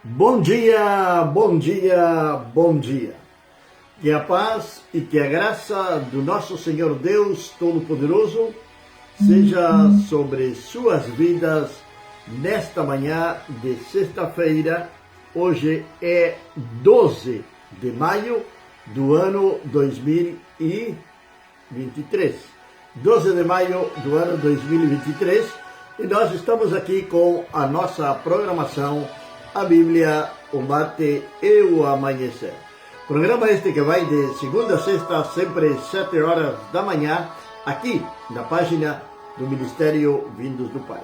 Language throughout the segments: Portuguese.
Bom dia, bom dia, bom dia. Que a paz e que a graça do nosso Senhor Deus Todo-Poderoso seja sobre suas vidas nesta manhã de sexta-feira. Hoje é 12 de maio do ano 2023. 12 de maio do ano 2023 e nós estamos aqui com a nossa programação A Bíblia, o Mate e o Amanhecer. Programa este que vai de segunda a sexta, sempre 7 horas da manhã, aqui na página do Ministério Vindos do Pai.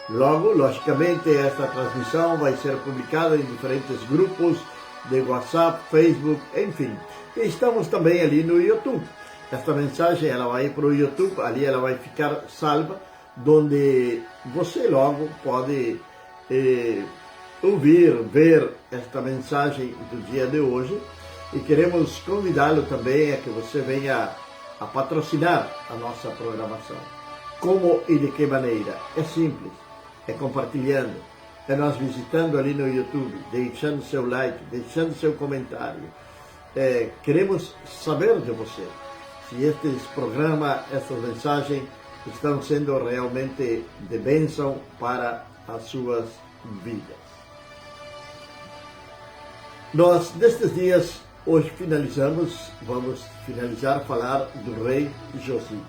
Logo, logicamente, esta transmissão vai ser publicada em diferentes grupos de WhatsApp, Facebook, enfim. E estamos também ali no YouTube. Esta mensagem ela vai para o YouTube, ali ela vai ficar salva, onde você logo pode ouvir, ver esta mensagem do dia de hoje, e queremos convidá-lo também a que você venha a patrocinar a nossa programação. Como e de que maneira? É simples, é compartilhando, é nós visitando ali no YouTube, deixando seu like, deixando seu comentário. Queremos saber de você, se estes programas, estas mensagens estão sendo realmente de bênção para as suas vidas. Nós, nestes dias, hoje vamos finalizar a falar do rei Josias.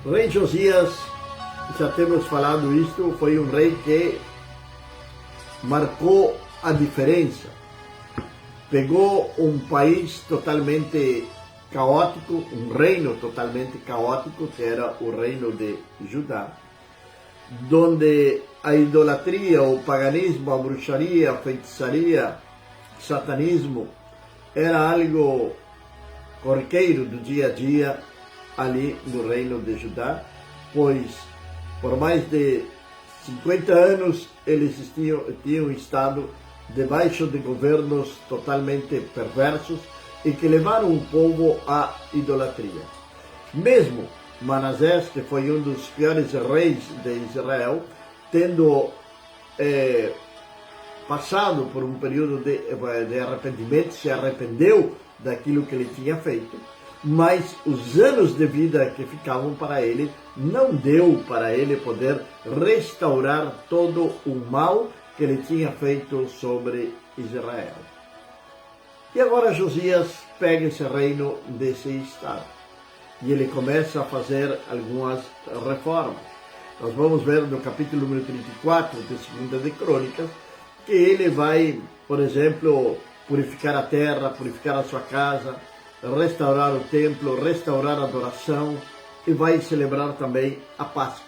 O rei Josias, já temos falado isto, foi um rei que marcou a diferença. Pegou um país totalmente caótico, um reino totalmente caótico, que era o reino de Judá, onde a idolatria, o paganismo, a bruxaria, a feitiçaria, satanismo era algo corriqueiro do dia a dia ali no reino de Judá, pois por mais de 50 anos eles tinham estado debaixo de governos totalmente perversos e que levaram o povo à idolatria. Mesmo Manassés, que foi um dos piores reis de Israel, tendo passado por um período de arrependimento, se arrependeu daquilo que ele tinha feito, mas os anos de vida que ficavam para ele não deu para ele poder restaurar todo o mal que ele tinha feito sobre Israel. E agora Josias pega esse reino desse estado e ele começa a fazer algumas reformas. Nós vamos ver no capítulo número 34 de 2 de Crônicas que ele vai, por exemplo, purificar a terra, purificar a sua casa, restaurar o templo, restaurar a adoração e vai celebrar também a Páscoa.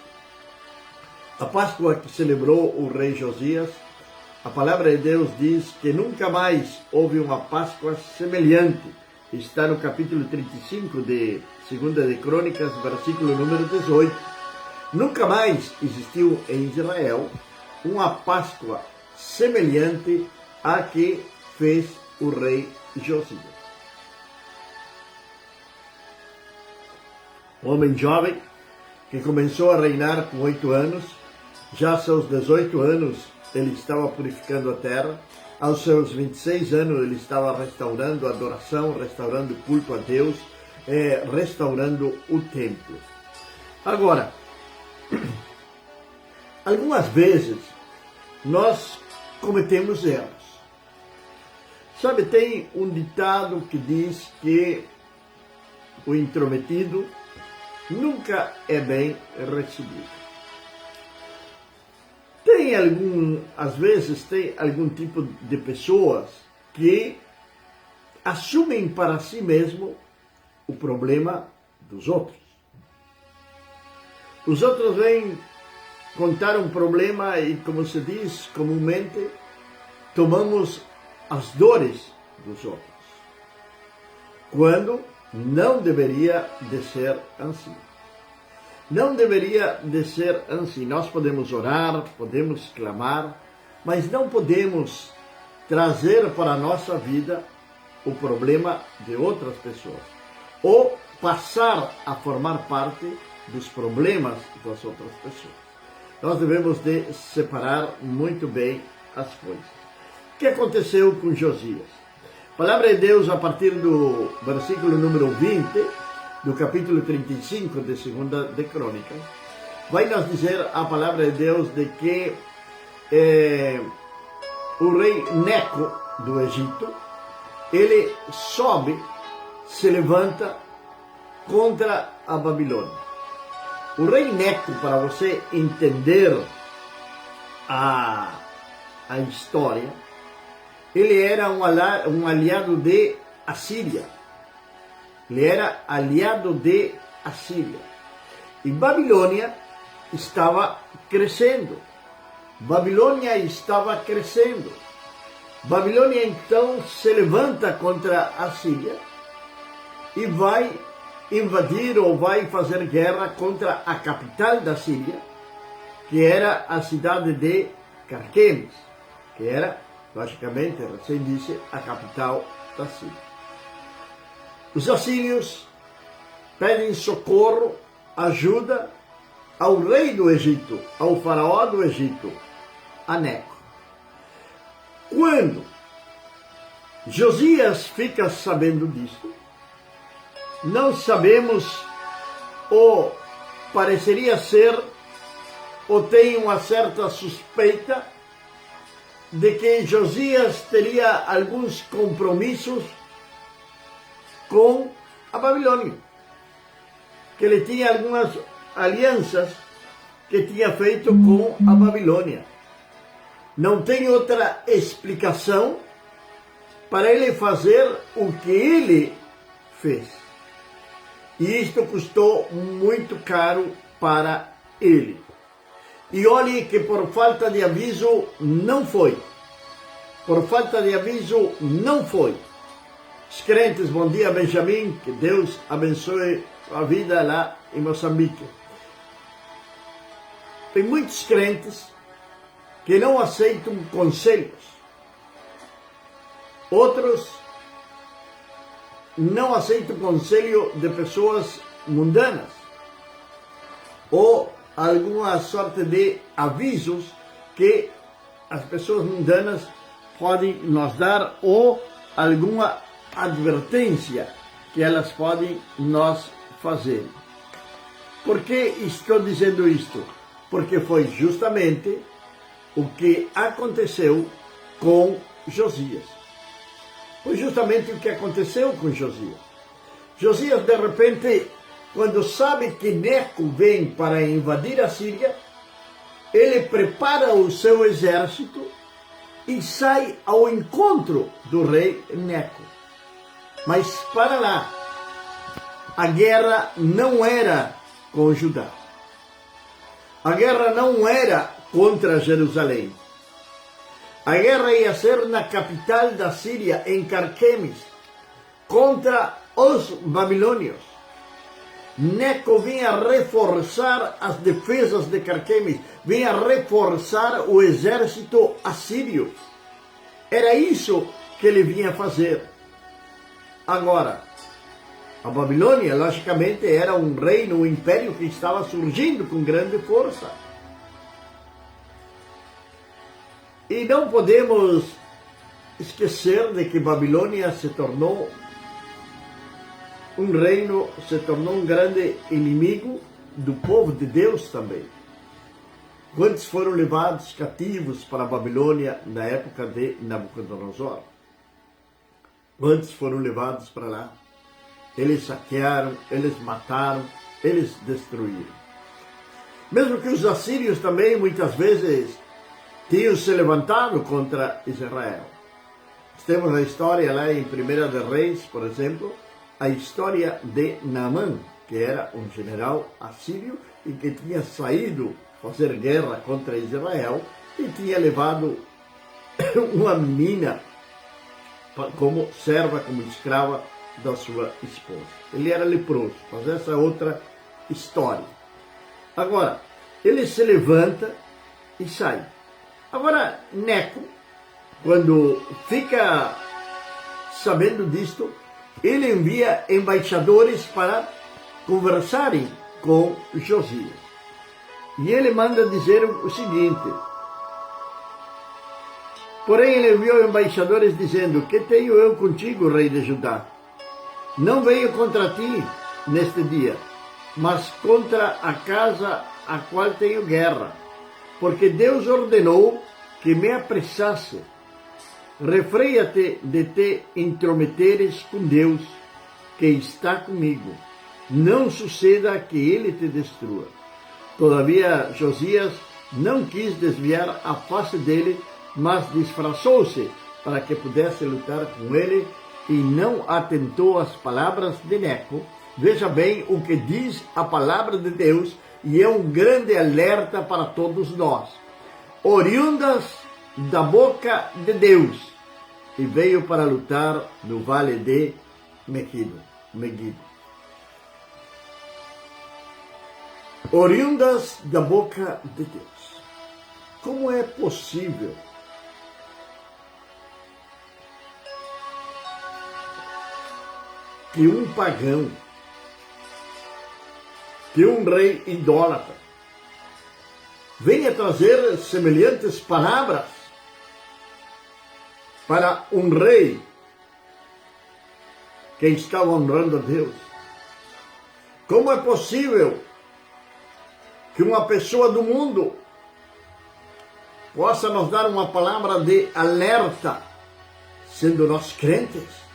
A Páscoa que celebrou o rei Josias, a palavra de Deus diz que nunca mais houve uma Páscoa semelhante. Está no capítulo 35 de 2 de Crônicas, versículo número 18. Nunca mais existiu em Israel uma Páscoa semelhante à que fez o rei Josias. Um homem jovem que começou a reinar com 8 anos, já aos seus 18 anos ele estava purificando a terra, aos seus 26 anos ele estava restaurando a adoração, restaurando o culto a Deus, restaurando o templo. Agora, algumas vezes nós cometemos erros. Sabe, tem um ditado que diz que o intrometido nunca é bem recebido. Às vezes tem algum tipo de pessoas que assumem para si mesmo o problema dos outros. Os outros vêm contar um problema e, como se diz comumente, tomamos as dores dos outros, quando não deveria de ser assim. Não deveria de ser assim. Nós podemos orar, podemos clamar, mas não podemos trazer para a nossa vida o problema de outras pessoas, ou passar a formar parte dos problemas das outras pessoas. Nós devemos de separar muito bem as coisas. O que aconteceu com Josias? A palavra de Deus, a partir do versículo número 20, do capítulo 35 de 2 de Crônicas, vai nos dizer a palavra de Deus de que o rei Neco do Egito, ele sobe, se levanta contra a Babilônia. O rei Neco, para você entender a história, ele era um aliado de Assíria. Ele era aliado de Assíria. E Babilônia estava crescendo. Babilônia estava crescendo. Babilônia então se levanta contra a Síria e vai invadir ou vai fazer guerra contra a capital da Síria, que era a cidade de Carquemes, que era, logicamente, recém disse, a capital da Síria. Os assírios pedem socorro, ajuda ao rei do Egito, ao faraó do Egito, a Neco. Quando Josias fica sabendo disso, não sabemos, ou pareceria ser, ou tem uma certa suspeita de que Josias teria alguns compromissos com a Babilônia, que ele tinha algumas alianças que tinha feito com a Babilônia. Não tem outra explicação para ele fazer o que ele fez. E isto custou muito caro para ele. E olhe que por falta de aviso não foi. Por falta de aviso não foi. Os crentes, bom dia Benjamin, que Deus abençoe a vida lá em Moçambique. Tem muitos crentes que não aceitam conselhos. Outros não aceitam conselho de pessoas mundanas. Ou alguma sorte de avisos que as pessoas mundanas podem nos dar, ou alguma advertência que elas podem nos fazer. Por que estou dizendo isto? Porque foi justamente o que aconteceu com Josias. Foi justamente o que aconteceu com Josias. Josias, de repente, quando sabe que Neco vem para invadir a Síria, ele prepara o seu exército e sai ao encontro do rei Neco. Mas para lá, a guerra não era com Judá. A guerra não era contra Jerusalém. A guerra ia ser na capital da Síria, em Carquemes, contra os babilônios. Neco vinha reforçar as defesas de Carquemes, vinha reforçar o exército assírio. Era isso que ele vinha fazer. Agora, a Babilônia, logicamente, era um reino, um império que estava surgindo com grande força. E não podemos esquecer de que Babilônia se tornou um reino, se tornou um grande inimigo do povo de Deus também. Quantos foram levados cativos para a Babilônia na época de Nabucodonosor? Quantos foram levados para lá? Eles saquearam, eles mataram, eles destruíram. Mesmo que os assírios também muitas vezes tinham se levantado contra Israel. Temos a história lá em 1 de Reis, por exemplo, a história de Naamã, que era um general assírio e que tinha saído fazer guerra contra Israel e tinha levado uma menina como serva, como escrava da sua esposa. Ele era leproso, mas essa é outra história. Agora, ele se levanta e sai. Agora, Neco, quando fica sabendo disto, ele envia embaixadores para conversarem com Josias. E ele manda dizer o seguinte: Porém ele enviou embaixadores dizendo: que tenho eu contigo, rei de Judá? Não venho contra ti neste dia, mas contra a casa a qual tenho guerra, porque Deus ordenou que me apressasse. Refreia-te de te intrometeres com Deus, que está comigo. Não suceda que ele te destrua. Todavia Josias não quis desviar a face dele, mas disfarçou-se para que pudesse lutar com ele e não atentou às palavras de Neco. Veja bem o que diz a palavra de Deus, e é um grande alerta para todos nós. Oriundas da boca de Deus, e veio para lutar no vale de Megido. Oriundas da boca de Deus. Como é possível que um pagão, que um rei idólatra, venha trazer semelhantes palavras para um rei que está honrando a Deus? Como é possível que uma pessoa do mundo possa nos dar uma palavra de alerta, sendo nós crentes?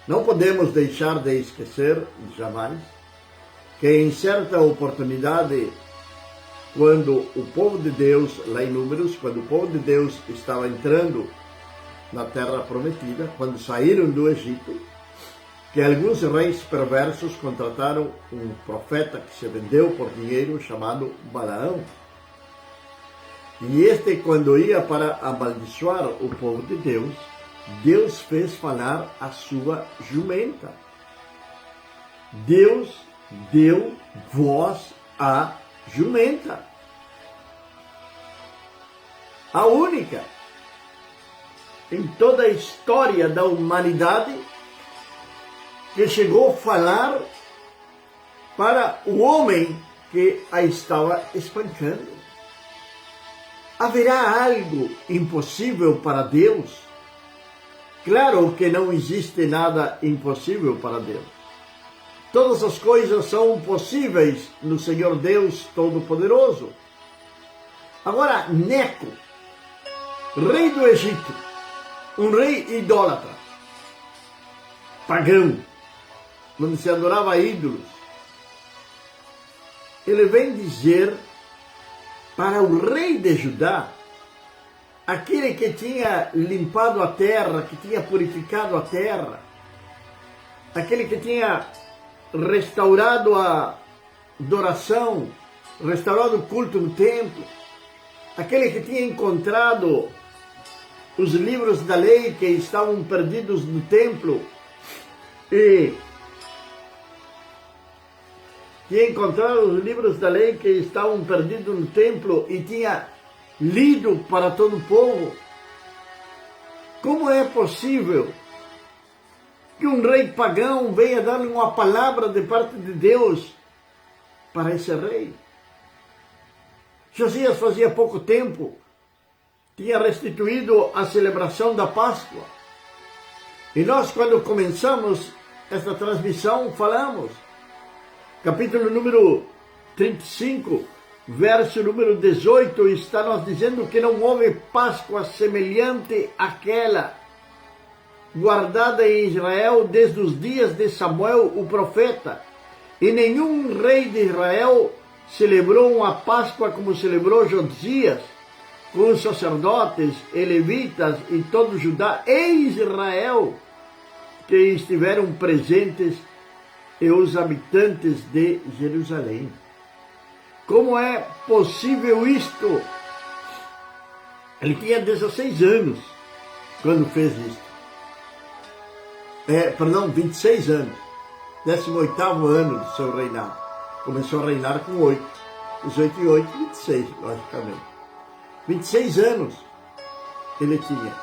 Não podemos deixar de esquecer, jamais, que em certa oportunidade, quando o povo de Deus, lá em Números, quando o povo de Deus estava entrando na terra prometida, quando saíram do Egito, que alguns reis perversos contrataram um profeta que se vendeu por dinheiro chamado Balaão. E este, quando ia para amaldiçoar o povo de Deus, Deus fez falar a sua jumenta. Deus deu voz à jumenta. A única em toda a história da humanidade que chegou a falar para o homem que a estava espancando. Haverá algo impossível para Deus? Claro que não existe nada impossível para Deus. Todas as coisas são possíveis no Senhor Deus Todo-Poderoso. Agora, Neco, rei do Egito, um rei idólatra, pagão, onde se adorava ídolos, ele vem dizer para o rei de Judá, aquele que tinha limpado a terra, que tinha purificado a terra, aquele que tinha restaurado a adoração, restaurado o culto no templo, aquele que tinha encontrado os livros da lei que estavam perdidos no templo e tinha encontrado os livros da lei que estavam perdidos no templo e tinha lido para todo o povo. Como é possível que um rei pagão venha dar-lhe uma palavra de parte de Deus para esse rei? Josias fazia pouco tempo tinha restituído a celebração da Páscoa. E nós, quando começamos esta transmissão, falamos, capítulo número 35, verso número 18, está nos dizendo que não houve Páscoa semelhante àquela guardada em Israel desde os dias de Samuel, o profeta. E nenhum rei de Israel celebrou uma Páscoa como celebrou Josias, com os sacerdotes e levitas e todo Judá e Israel que estiveram presentes e os habitantes de Jerusalém. Como é possível isto? Ele tinha 16 anos quando fez isto. 26 anos. 18º ano do seu reinado. Começou a reinar com 8. 18 e 8, 26, logicamente. 26 anos ele tinha.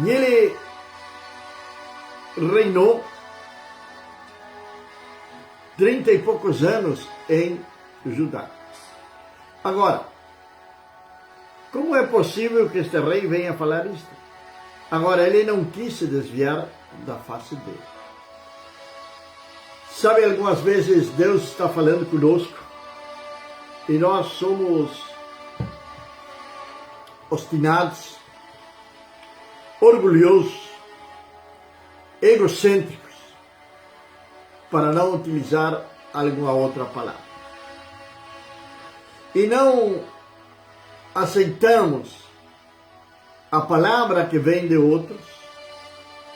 E ele reinou 30 e poucos anos em Judá. Agora, Como é possível que este rei venha falar isto? Agora, ele não quis se desviar da face dele. Sabe, algumas vezes Deus está falando conosco e nós somos obstinados, orgulhosos, egocêntricos, para não utilizar alguma outra palavra. E não aceitamos a palavra que vem de outros,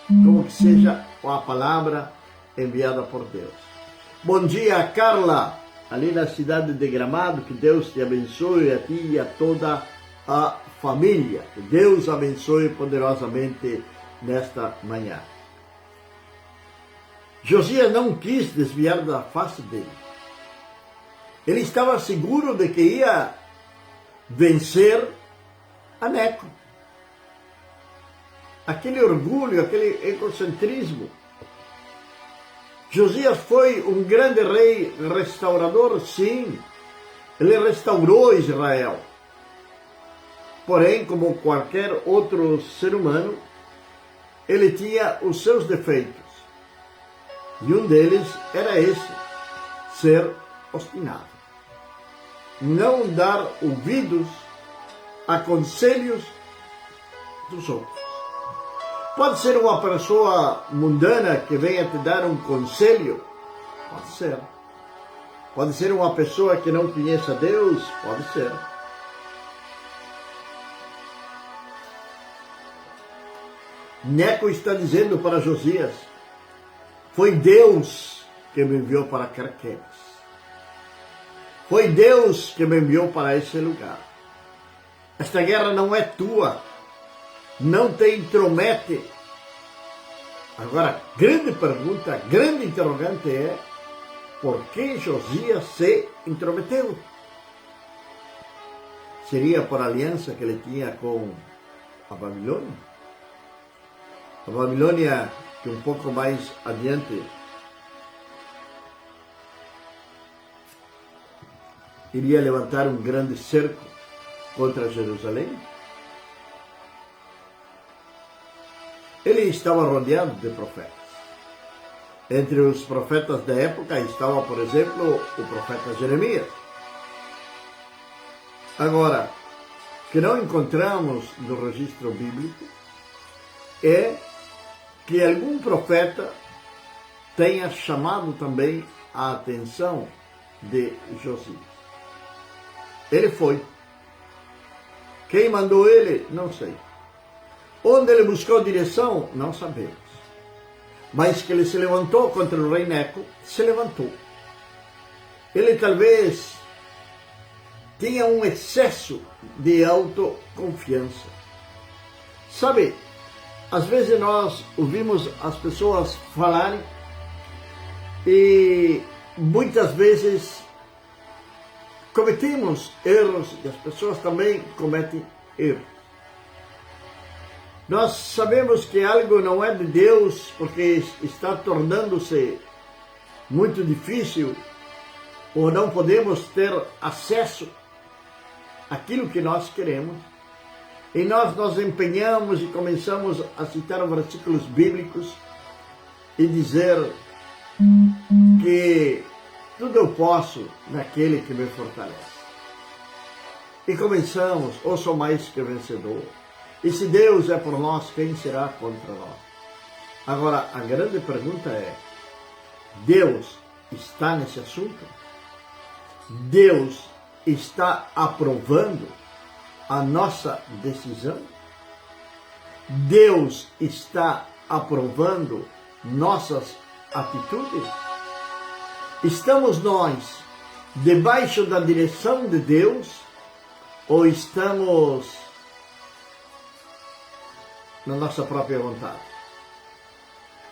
como que seja a palavra enviada por Deus. Bom dia, Carla, ali na cidade de Gramado, que Deus te abençoe, a ti e a toda a família. Que Deus abençoe poderosamente nesta manhã. Josias não quis desviar da face dele. Ele estava seguro de que ia vencer a Neco. Aquele orgulho, aquele egocentrismo. Josias foi um grande rei restaurador, sim. Ele restaurou Israel. Porém, como qualquer outro ser humano, ele tinha os seus defeitos. E um deles era esse, ser obstinado. Não dar ouvidos a conselhos dos outros. Pode ser uma pessoa mundana que venha te dar um conselho? Pode ser. Pode ser uma pessoa que não conheça Deus? Pode ser. Neco está dizendo para Josias: foi Deus que me enviou para Carquemes. Foi Deus que me enviou para esse lugar. Esta guerra não é tua. Não te intromete. Agora, grande pergunta, grande interrogante é: por que Josias se intrometeu? Seria por aliança que ele tinha com a Babilônia? A Babilônia, que um pouco mais adiante iria levantar um grande cerco contra Jerusalém. Ele estava rodeado de profetas. Entre os profetas da época estava, por exemplo, o profeta Jeremias. Agora, que não encontramos no registro bíblico é que algum profeta tenha chamado também a atenção de Josias. Ele foi. Quem mandou ele? Não sei. Onde ele buscou direção? Não sabemos. Mas que ele se levantou contra o rei Neco, se levantou. Ele talvez tinha um excesso de autoconfiança. Sabe, às vezes nós ouvimos as pessoas falarem e muitas vezes cometemos erros e as pessoas também cometem erros. Nós sabemos que algo não é de Deus porque está tornando-se muito difícil ou não podemos ter acesso àquilo que nós queremos. E nós nos empenhamos e começamos a citar versículos bíblicos e dizer que tudo eu posso naquele que me fortalece. E começamos, ou sou mais que vencedor. E se Deus é por nós, quem será contra nós? Agora, a grande pergunta é: Deus está nesse assunto? Deus está aprovando a nossa decisão? Deus está aprovando nossas atitudes? Estamos nós debaixo da direção de Deus ou estamos na nossa própria vontade?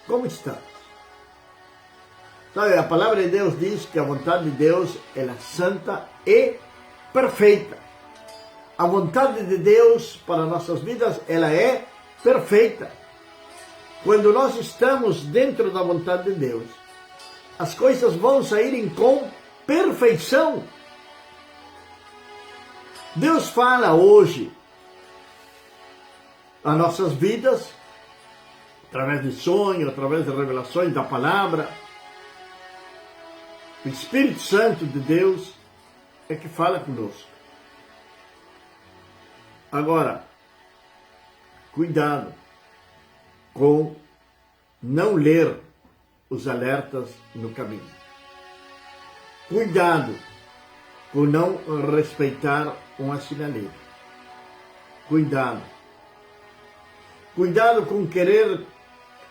Como estamos? Sabe, a palavra de Deus diz que a vontade de Deus ela é santa e perfeita. A vontade de Deus para nossas vidas ela é perfeita. Quando nós estamos dentro da vontade de Deus, as coisas vão saírem com perfeição. Deus fala hoje as nossas vidas, através de sonhos, através de revelações da palavra. O Espírito Santo de Deus é que fala conosco. Agora, cuidado com não ler os alertas no caminho. Cuidado com não respeitar uma sinaleira. Cuidado. Cuidado com querer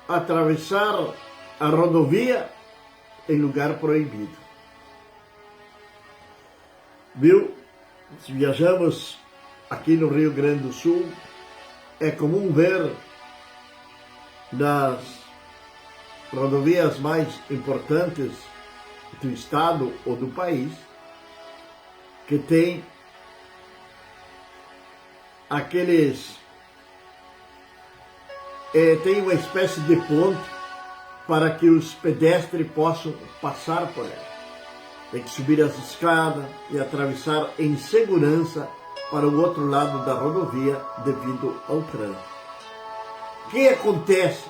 atravessar a rodovia em lugar proibido. Viu? Se viajamos aqui no Rio Grande do Sul, é comum ver nas rodovias mais importantes do estado ou do país que tem tem uma espécie de ponte para que os pedestres possam passar por ela. Tem que subir as escadas e atravessar em segurança para o outro lado da rodovia devido ao trânsito. O que acontece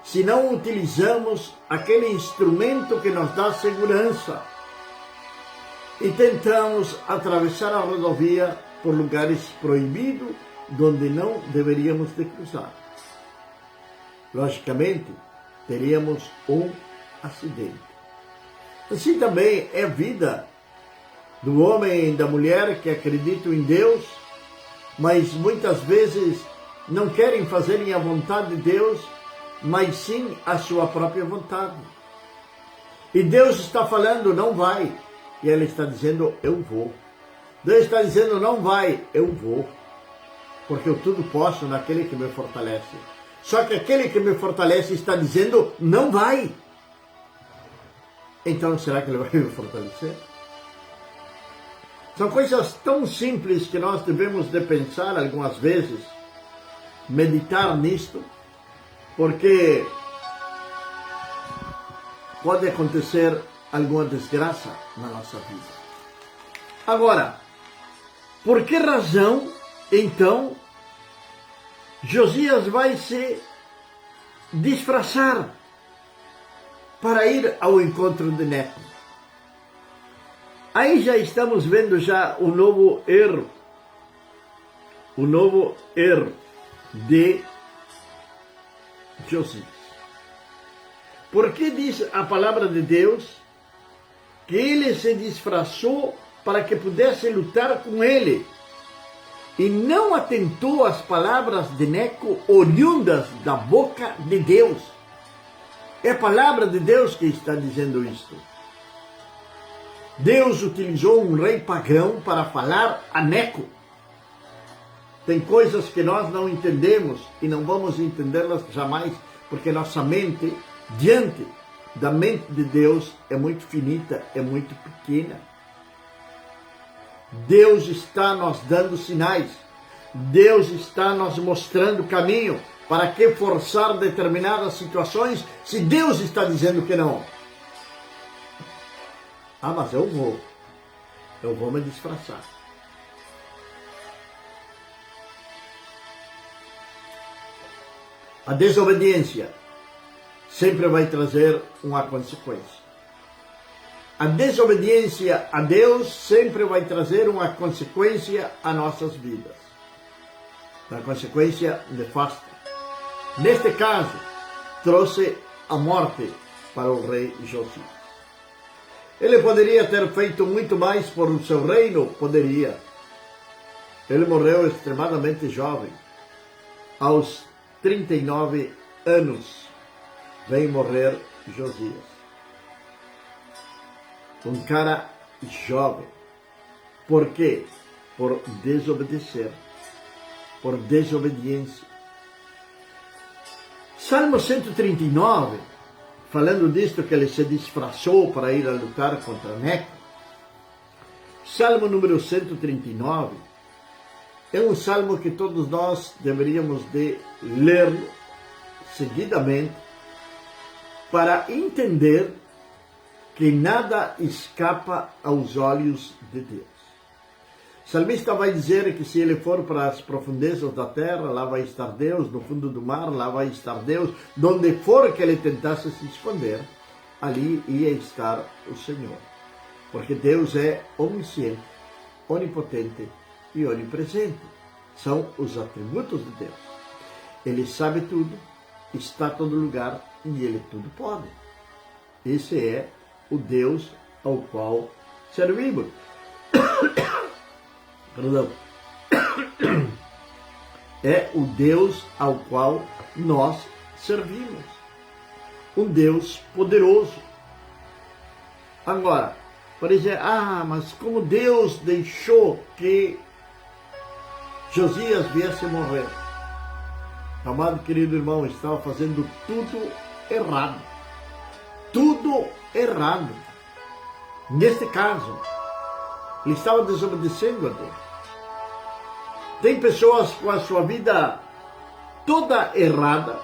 se não utilizamos aquele instrumento que nos dá segurança e tentamos atravessar a rodovia por lugares proibidos, onde não deveríamos de cruzar? Logicamente, teríamos um acidente. Assim também é a vida do homem e da mulher que acreditam em Deus, mas muitas vezes não querem fazerem a vontade de Deus, mas sim a sua própria vontade. E Deus está falando, não vai. E Ele está dizendo, eu vou. Deus está dizendo, não vai, eu vou. Porque eu tudo posso naquele que me fortalece. Só que aquele que me fortalece está dizendo, não vai. Então, será que Ele vai me fortalecer? São coisas tão simples que nós devemos de pensar algumas vezes, meditar nisto, porque pode acontecer alguma desgraça na nossa vida. Agora, por que razão, então, Josias vai se disfarçar para ir ao encontro de Neco? Aí já estamos vendo já o novo erro de Josias. Porque diz a palavra de Deus que ele se disfarçou para que pudesse lutar com ele e não atentou às palavras de Neco oriundas da boca de Deus. É a palavra de Deus que está dizendo isto. Deus utilizou um rei pagão para falar a Neco. Tem coisas que nós não entendemos e não vamos entendê-las jamais, porque nossa mente, diante da mente de Deus, é muito finita, é muito pequena. Deus está nos dando sinais. Deus está nos mostrando o caminho. Para que forçar determinadas situações se Deus está dizendo que não? Ah, mas eu vou me disfarçar. A desobediência sempre vai trazer uma consequência. A desobediência a Deus sempre vai trazer uma consequência a nossas vidas. Uma consequência nefasta. Neste caso, trouxe a morte para o rei Josias. Ele poderia ter feito muito mais por o seu reino? Poderia. Ele morreu extremadamente jovem. Aos 39 anos vem morrer Josias. Um cara jovem. Por quê? Por desobedecer. Por desobediência. Salmo 139, falando disto que ele se disfarçou para ir a lutar contra Neco. Salmo número 139 é um salmo que todos nós deveríamos de ler seguidamente para entender que nada escapa aos olhos de Deus. O salmista vai dizer que se ele for para as profundezas da terra, lá vai estar Deus, no fundo do mar, lá vai estar Deus, donde for que ele tentasse se esconder, ali ia estar o Senhor. Porque Deus é onisciente, onipotente e onipresente. São os atributos de Deus. Ele sabe tudo, está em todo lugar e ele tudo pode. Esse é o Deus ao qual servimos. Perdão. É o Deus ao qual nós servimos. Um Deus poderoso. Agora, por exemplo, mas como Deus deixou que Josias viesse morrer? Amado querido irmão, estava fazendo tudo errado. Tudo errado. Neste caso, ele estava desobedecendo a Deus. Tem pessoas com a sua vida toda errada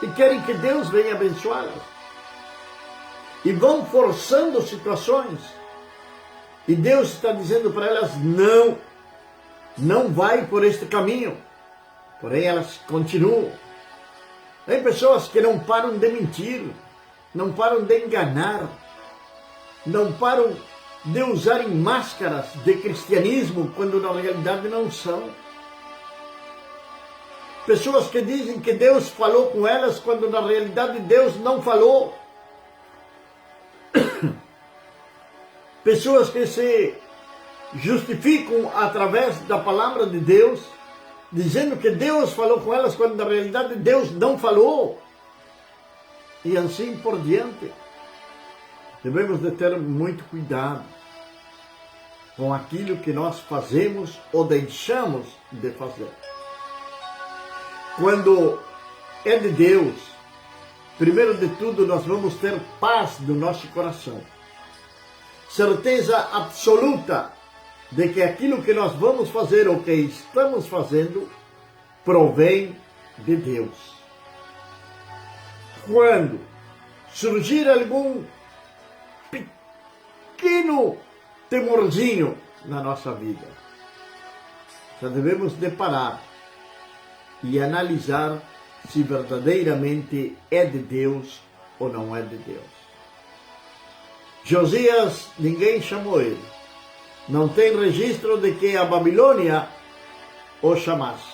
e querem que Deus venha abençoá-las. E vão forçando situações. E Deus está dizendo para elas, não vai por este caminho. Porém, elas continuam. Tem pessoas que não param de mentir, não param de enganar, não param de usarem máscaras de cristianismo quando na realidade não são. Pessoas que dizem que Deus falou com elas quando na realidade Deus não falou. Pessoas que se justificam através da palavra de Deus, dizendo que Deus falou com elas quando na realidade Deus não falou. E assim por diante. Devemos de ter muito cuidado com aquilo que nós fazemos ou deixamos de fazer. Quando é de Deus, primeiro de tudo nós vamos ter paz no nosso coração. Certeza absoluta de que aquilo que nós vamos fazer ou que estamos fazendo provém de Deus. Quando surgir algum pequeno temorzinho na nossa vida, já devemos parar e analisar se verdadeiramente é de Deus ou não é de Deus. Josias, ninguém chamou ele. Não tem registro de que a Babilônia o chamasse,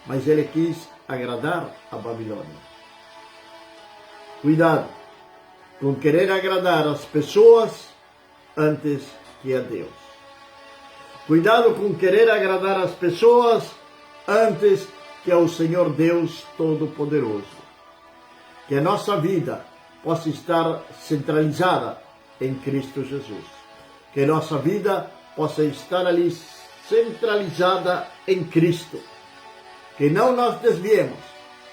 mas ele quis agradar a Babilônia. Cuidado com querer agradar as pessoas antes que a Deus. Cuidado com querer agradar as pessoas antes que ao Senhor Deus Todo-Poderoso. Que a nossa vida possa estar centralizada em Cristo Jesus. Que a nossa vida possa estar ali centralizada em Cristo. Que não nós desviemos,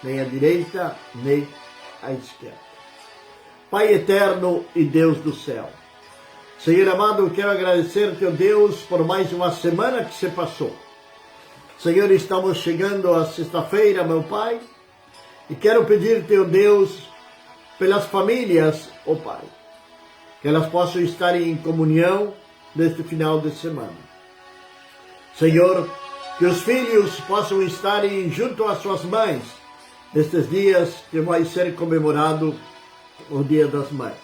nem à direita, nem à esquerda. Pai eterno e Deus do céu, Senhor amado, eu quero agradecer-te, ó Deus, por mais uma semana que se passou. Senhor, estamos chegando à sexta-feira, meu Pai, e quero pedir-te, ó Deus, pelas famílias, ó Pai, que elas possam estar em comunhão neste final de semana. Senhor, que os filhos possam estar junto às suas mães nestes dias que vai ser comemorado o Dia das Mães.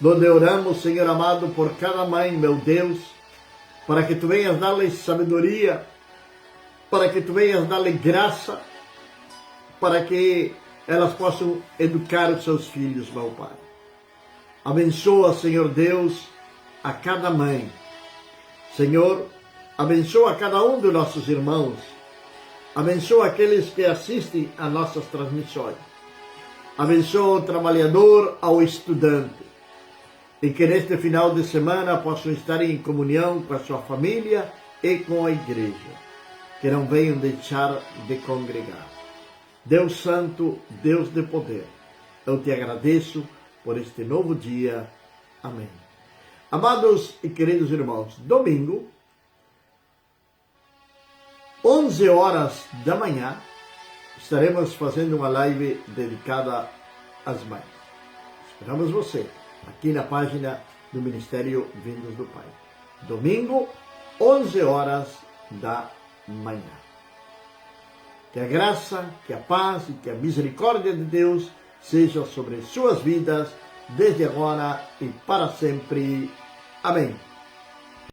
Donde oramos, Senhor amado, por cada mãe, meu Deus, para que Tu venhas dar-lhes sabedoria, para que Tu venhas dar-lhes graça, para que elas possam educar os seus filhos, meu Pai. Abençoa, Senhor Deus, a cada mãe. Senhor, abençoa cada um dos nossos irmãos. Abençoa aqueles que assistem a nossas transmissões. Abençoa o trabalhador ao estudante. E que neste final de semana possam estar em comunhão com a sua família e com a igreja. Que não venham deixar de congregar. Deus Santo, Deus de poder, eu te agradeço por este novo dia. Amém. Amados e queridos irmãos, domingo, 11 horas da manhã, estaremos fazendo uma live dedicada às mães. Esperamos você aqui na página do Ministério Vindos do Pai. Domingo, 11 horas da manhã. Que a graça, que a paz e que a misericórdia de Deus seja sobre suas vidas, desde agora e para sempre. Amém.